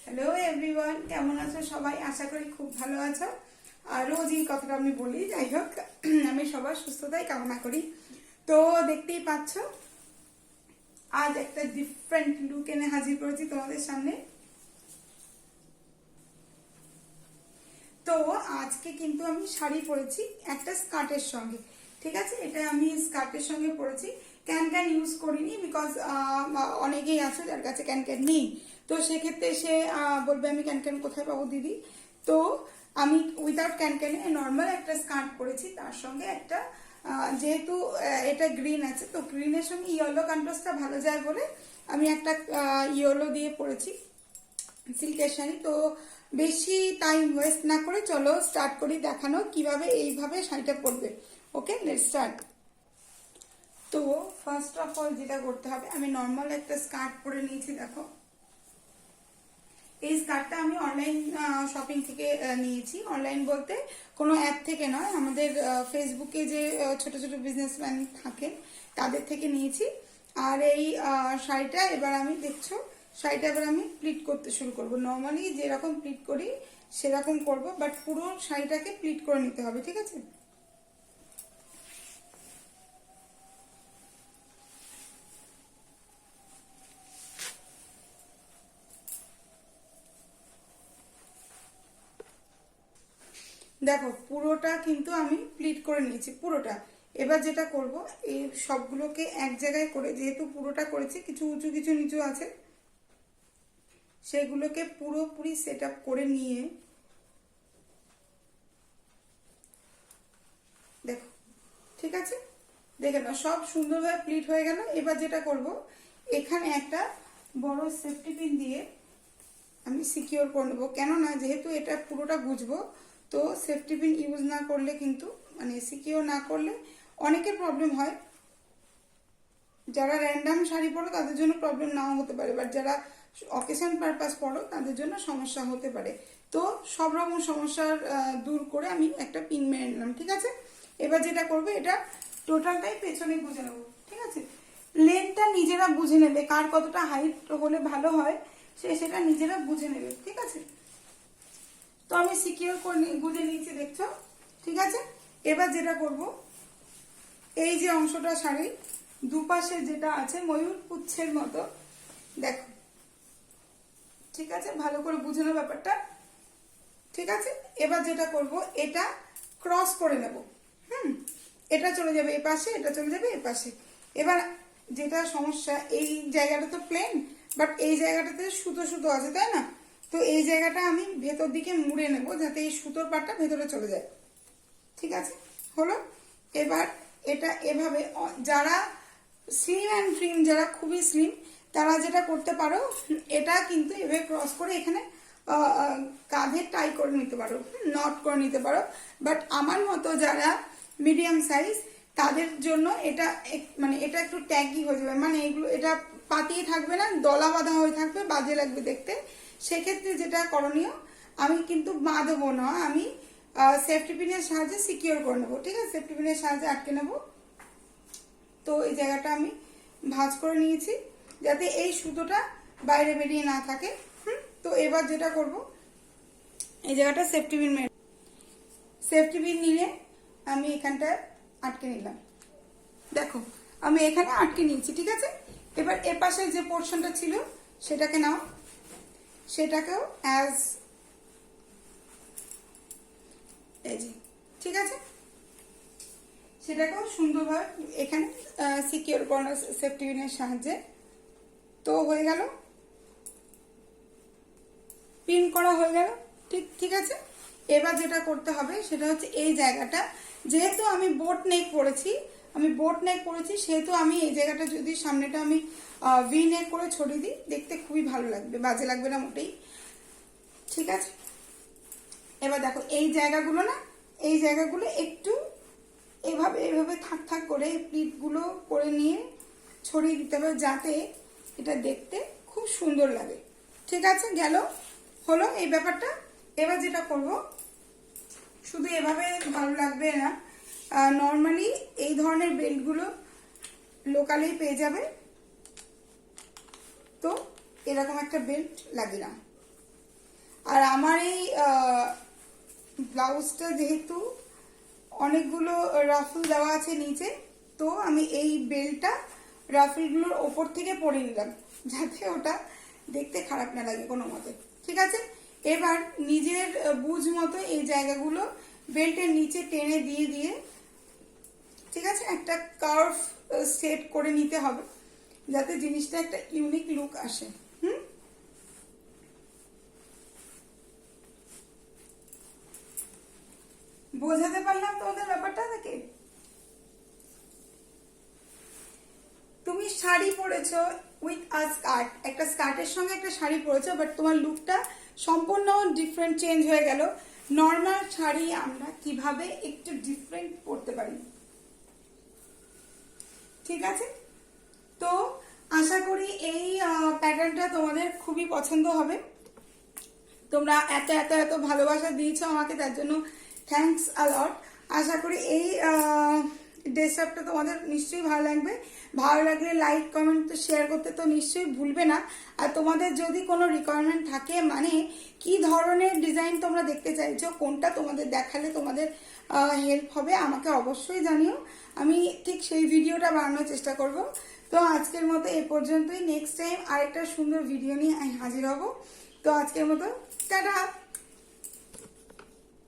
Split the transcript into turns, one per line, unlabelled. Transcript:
Hello everyone, কেমন আছো সবাই? আশা করি খুব ভালো আছো। আর রোজ এই কথাটা আমি বলি, যাই হোক আমি সবার সুস্থতাই কামনা করি। তো দেখতেই পাচ্ছ আজ একটা ডিফারেন্ট লুক এনে হাজির করেছি তোমাদের সামনে। তো আজকে কিন্তু আমি শাড়ি পরেছি একটা স্কার্টের সঙ্গে, ঠিক আছে? এটা আমি স্কার্টের সঙ্গে পরেছি, ক্যান ক্যান ইউজ করিনি, বিকজ অনেকেই আছে যার কাছে ক্যান ক্যান নেই। তো সেক্ষেত্রে সে বলবে আমি ক্যান ক্যান কোথায় পাবো দিদি। তো আমি উইদাউট ক্যান ক্যানে নর্মাল একটা স্কার্ট পরেছি, তার সঙ্গে একটা যেহেতু এটা গ্রিন আছে, তো গ্রিনের সঙ্গে ইয়েলো কন্ট্রাস্টটা ভালো যায় বলে আমি একটা ইয়েলো দিয়ে পরেছি সিল্কের শাড়ি। তো বেশি টাইম ওয়েস্ট না করে চলো স্টার্ট করি দেখানো কিভাবে এইভাবে শাড়িটা পরবে। ওকে, লেটস স্টার্ট। তো ফার্স্ট অফ অল যেটা করতে হবে, আমি নর্মাল একটা স্কার্ট পরে নিয়েছি। দেখো, এই স্কার্টটা আমি অনলাইন শপিং থেকে নিয়েছি। অনলাইন বলতে কোনো অ্যাপ থেকে নয়, আমাদের ফেসবুকে যে ছোট ছোট বিজনেসম্যান থাকেন তাদের থেকে নিয়েছি। আর এই শাড়িটা এবার আমি দেখছো, শাড়িটা এবার আমি প্লিট করতে শুরু করব। নর্মালি যেরকম প্লিট করি সেরকম করব, বাট পুরো শাড়িটাকে প্লিট করে নিতে হবে, ঠিক আছে? দেখো, পুরোটা কিন্তু আমি প্লিট করে নিয়েছি, পুরোটা। এবার যেটা করব, এই সবগুলোকে এক জায়গায় করে, যেহেতু পুরোটা করেছি, কিছু উঁচু কিছু নিচু আছে, সেগুলোকে পুরোপুরি সেট আপ করে নিয়ে দেখো, ঠিক আছে? দেখে নাও, সব সুন্দরভাবে প্লিট হয়ে গেল। এবার যেটা করব, এখানে একটা বড় সেফটি পিন দিয়ে আমি সিকিওর করে নেবো। কেননা যেহেতু এটা পুরোটা গুজবো, তো সেফটি পিন ইউজ না করলে কিন্তু, মানে সিকিওর না করলে অনেকের প্রবলেম হয়। যারা র্যান্ডাম শাড়ি পরো তাদের জন্য প্রবলেম নাও হতে পারে, বাট যারা অকেশন পারপাস পরো তাদের জন্য সমস্যা হতে পারে। তো সব রকম সমস্যার দূর করে আমি একটা পিন মেরে নিলাম, ঠিক আছে? এবার যেটা করবো, এটা টোটালটাই পেছনে গুঁজে নেবো, ঠিক আছে? লেন্থটা নিজেরা বুঝে নেবে, কার কতটা হাইট হলে ভালো হয় সেটা নিজেরা বুঝে নেবে, ঠিক আছে? তো আমি সিকিওর করে গুঁজে নিয়েছি, দেখছো, ঠিক আছে? এবার যেটা করব, এই যে অংশটা শাড়ি দুপাশে যেটা আছে ময়ূর পুচ্ছের মতো, দেখো, ঠিক আছে? ভালো করে বুঝে নাও ব্যাপারটা, ঠিক আছে? এবার যেটা করব, এটা ক্রস করে নেব। এটা চলে যাবে এই পাশে, এটা চলে যাবে এই পাশে। এবার যেটা সমস্যা, এই জায়গাটা তো প্লেন, বাট এই জায়গাটাতে সুতো সুতো আছে, তাই না? তো এই জায়গাটা আমি ভেতর দিকে মুড়ে নেব, যাতে এই সুতোর পাটটা ভেতরে চলে যায়, ঠিক আছে? হলো। এবার এটা এভাবে, যারা স্লিম অ্যান্ড ট্রিম, যারা খুবই স্লিম, তারা যেটা করতে পারো, এটা কিন্তু এভাবে ক্রস করে এখানে কাঁধে টাই করে নিতে পারো, নট করে নিতে পারো। বাট আমার মতো যারা মিডিয়াম সাইজ, তাদের জন্য এটা মানে এটা একটু ট্যাগি হয়ে যাবে, মানে এগুলো এটা পাতিয়ে থাকবে না, দলা বাঁধা হয়ে থাকবে, বাজে লাগবে দেখতে। সেক্ষেত্রে যেটা করণীয়, আমি কিন্তু বাঁধবো না, আমি সেফটি পিনের সাহায্যে সিকিওর করে নেবো, ঠিক আছে? সেফটি পিনের সাহায্যে আটকে নেবো। তো এই জায়গাটা আমি ভাঁজ করে নিয়েছি, যাতে এই সুতোটা বাইরে বেরিয়ে না থাকে। তো এবার যেটা করব, এই জায়গাটা সেফটি পিন নিয়ে আমি এখানটা আটকে নিলাম। দেখো, আমি এখানে আটকে নিয়েছি, ঠিক আছে? এবার এর পাশে যে পোর্শনটা ছিল সেটাকে নাও, সেটাকেও অ্যাজ এই যে, ঠিক আছে? সেটাকেও সুন্দরভাবে এখানে সিকিওর করানো সেফটি পিনের সাহায্যে। তো হয়ে গেল, পিন করা হয়ে গেল, ঠিক আছে? এবার যেটা করতে হবে সেটা হচ্ছে, এই জায়গাটা যেহেতু আমি বোট নেক পরেছি, সেহেতু আমি এই জায়গাটা যদি সামনেটা আমি ভি নেক করে ছড়িয়ে দিই, দেখতে খুবই ভালো লাগবে, বাজে লাগবে না মোটেই, ঠিক আছে? এবার দেখো, এই জায়গাগুলো না, এই জায়গাগুলো একটু এভাবে এভাবে থাক থাক করে প্লিটগুলো করে নিয়ে ছড়িয়ে দিতে হবে, যাতে এটা দেখতে খুব সুন্দর লাগে, ঠিক আছে? গেল, হলো এই ব্যাপারটা। এবার যেটা করব, শুধু এভাবে ভালো লাগবে না, নর্মালি এই ধরনের বেল্টগুলো লোকালেই পেয়ে যাবে। তো এরকম একটা বেল্ট লাগিয়ে নাও, আর আমার এই ব্লাউজটা যেহেতু অনেকগুলো রাফল দেওয়া আছে নিচে, তো আমি এই বেলটা রাফলগুলোর ওপর থেকে পরে নিলাম, যাতে ওটা দেখতে খারাপ না লাগে কোনো মতে। ঠিক আছে, এবার নিজের বুঝ মতো এই জায়গাগুলো বেল্টের নিচে টেনে দিয়ে দিয়ে, ঠিক আছে, একটা কার্ভ সেট করে নিতে হবে, যাতে জিনিসটা একটা ইউনিক লুক আসে। বোঝাতে পারলাম তোমাদের ব্যাপারটা থেকে? তুমি শাড়ি পরেছো উইথ আ স্কার্ট, একটা স্কার্টের সঙ্গে একটা শাড়ি পরেছো, বাট তোমার লুকটা সম্পূর্ণ ডিফারেন্ট চেঞ্জ হয়ে গেল। নর্মাল শাড়ি আমরা কিভাবে একটু ডিফারেন্ট পরতে পারি, ঠিক আছে? তো আশা করি এই প্যাটার্নটা তোমাদের খুবই পছন্দ হবে। তোমরা এত এত এত ভালোবাসা দিয়েছো আমাকে, তার জন্য থ্যাঙ্কস আ লট। আশা করি এই ড্রেসআপটা তোমাদের নিশ্চয়ই ভালো লাগবে। ভালো লাগলে লাইক কমেন্ট তো শেয়ার করতে তো নিশ্চয়ই ভুলবে না। আর তোমাদের যদি কোনো রিকোয়ারমেন্ট থাকে, মানে কি ধরনের ডিজাইন তোমরা দেখতে চাইছো, কোনটা তোমাদের দেখালে তোমাদের হেল্প হবে, আমাকে অবশ্যই জানিও। আমি ঠিক সেই ভিডিওটা বানানোর চেষ্টা করব। তো আজকের মতো এ পর্যন্তই। নেক্সট টাইম আরেকটা সুন্দর ভিডিও নিয়ে আমি হাজির হব। তো আজকের মতো টাটা।